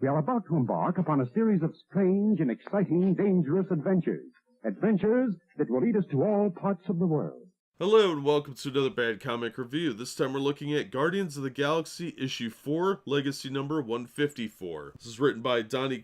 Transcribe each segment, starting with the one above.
We are about to embark upon a series of strange and exciting, dangerous adventures. Adventures that will lead us to all parts of the world. Hello and welcome to another Bad Comic Review. This time we're looking at Guardians of the Galaxy issue 4, legacy number 154. This is written by Donny,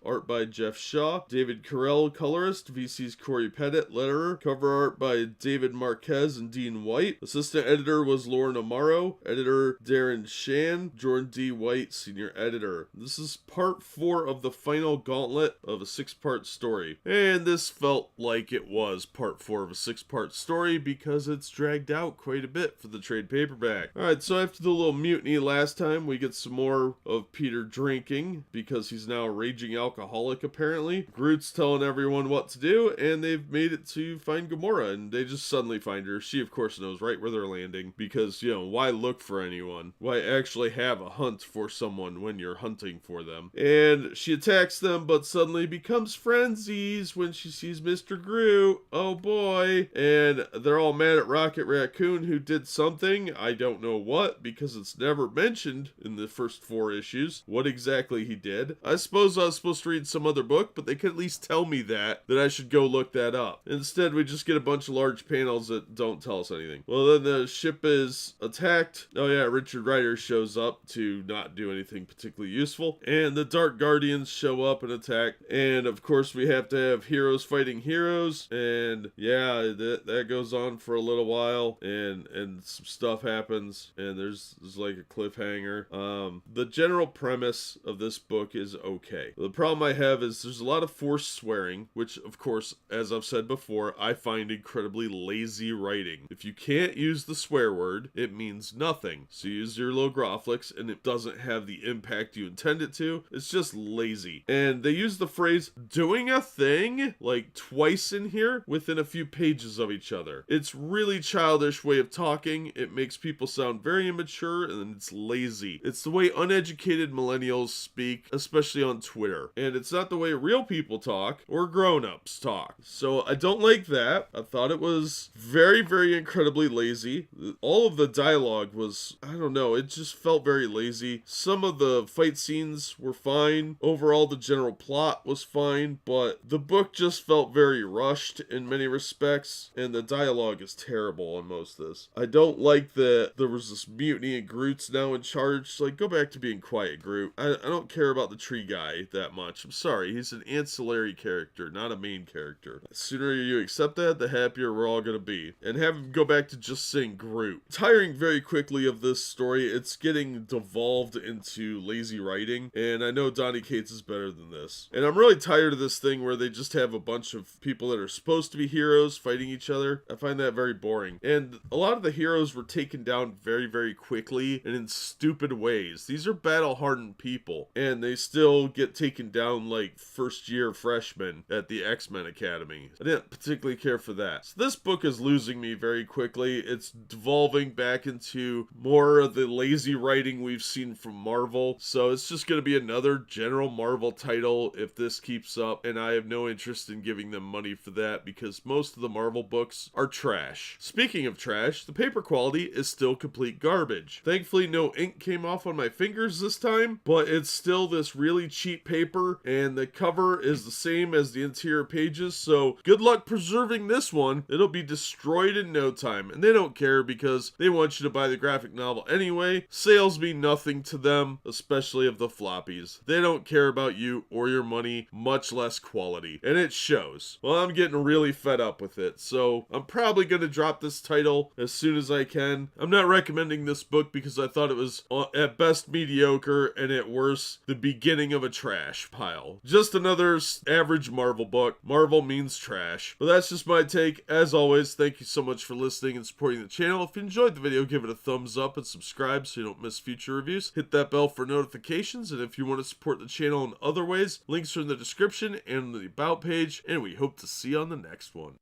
art by Geoff Shaw, David Curiel, colorist, VC's Cory, letterer, cover art by David Marquez and Dean White. Assistant editor was Lauren Amaro, editor Darren Shan, Jordan D. White, senior editor. This is part 4 of the final gauntlet of a 6-part story. And this felt like it was part 4 of a 6-part story because it's dragged out quite a bit for the trade paperback. Alright, so after the little mutiny last time, we get some more of Peter drinking, because he's now a raging alcoholic apparently. Groot's telling everyone what to do, and they've made it to find Gamora, and they just suddenly find her. She of course knows right where they're landing, because, you know, why look for anyone? Why actually have a hunt for someone when you're hunting for them? And she attacks them, but suddenly becomes frenzies when she sees Mr. Groot. Oh boy. And they're all mad at Rocket Raccoon, who did something, I don't know what, because it's never mentioned in the first 4 issues what exactly he did. I suppose I was supposed to read some other book, but they could at least tell me that I should go look that up. Instead, we just get a bunch of large panels that don't tell us anything. Well, then the ship is attacked. Oh yeah, Richard Rider shows up to not do anything particularly useful, and the Dark Guardians show up and attack, and of course we have to have heroes fighting heroes, and yeah, that goes on for a little while, and some stuff happens, and there's like a cliffhanger. The general premise of this book is okay. The problem I have is there's a lot of forced swearing, which of course, as I've said before, I find incredibly lazy writing. If you can't use the swear word, it means nothing. So use your logrophics and it doesn't have the impact you intend it to. It's just lazy. And they use the phrase doing a thing like twice in here within a few pages of each other. It's really childish way of talking. It makes people sound very immature, and it's lazy. It's the way uneducated millennials speak, especially on Twitter. And it's not the way real people talk or grown-ups talk. So I don't like that. I thought it was very, very incredibly lazy. All of the dialogue was, I don't know, it just felt very lazy. Some of the fight scenes were fine. Overall, the general plot was fine, but the book just felt very rushed in many respects, and the dialogue is terrible on most of this. I don't like that there was this mutiny and Groot's now in charge. Like, go back to being quiet, Groot. I don't care about the tree guy that much. I'm sorry, he's an ancillary character, not a main character. The sooner you accept that, the happier we're all gonna be. And have him go back to just saying Groot. Tiring very quickly of this story. It's getting devolved into lazy writing, and I know Donny Cates is better than this. And I'm really tired of this thing where they just have a bunch of people that are supposed to be heroes fighting each other. I find that very boring. And a lot of the heroes were taken down very, very quickly and in stupid ways. These are battle-hardened people, and they still get taken down like first-year freshmen at the X-Men Academy. I didn't particularly care for that. So this book is losing me very quickly. It's devolving back into more of the lazy writing we've seen from Marvel. So it's just going to be another general Marvel title if this keeps up, and I have no interest in giving them money for that because most of the Marvel books are trash. Speaking of trash, the paper quality is still complete garbage. Thankfully, no ink came off on my fingers this time, but it's still this really cheap paper, and the cover is the same as the interior pages, so good luck preserving this one. It'll be destroyed in no time, and they don't care because they want you to buy the graphic novel anyway. Sales mean nothing to them, especially of the floppies. They don't care about you or your money, much less quality, and it shows. Well, I'm getting really fed up with it, so I'm probably going to drop this title as soon as I can. I'm not recommending this book because I thought it was at best mediocre and at worst the beginning of a trash pile. Just another average Marvel book. Marvel means trash. But that's just my take. As always, thank you so much for listening and supporting the channel. If you enjoyed the video, give it a thumbs up and subscribe so you don't miss future reviews. Hit that bell for notifications, and if you want to support the channel in other ways, links are in the description and the about page, and we hope to see you on the next one.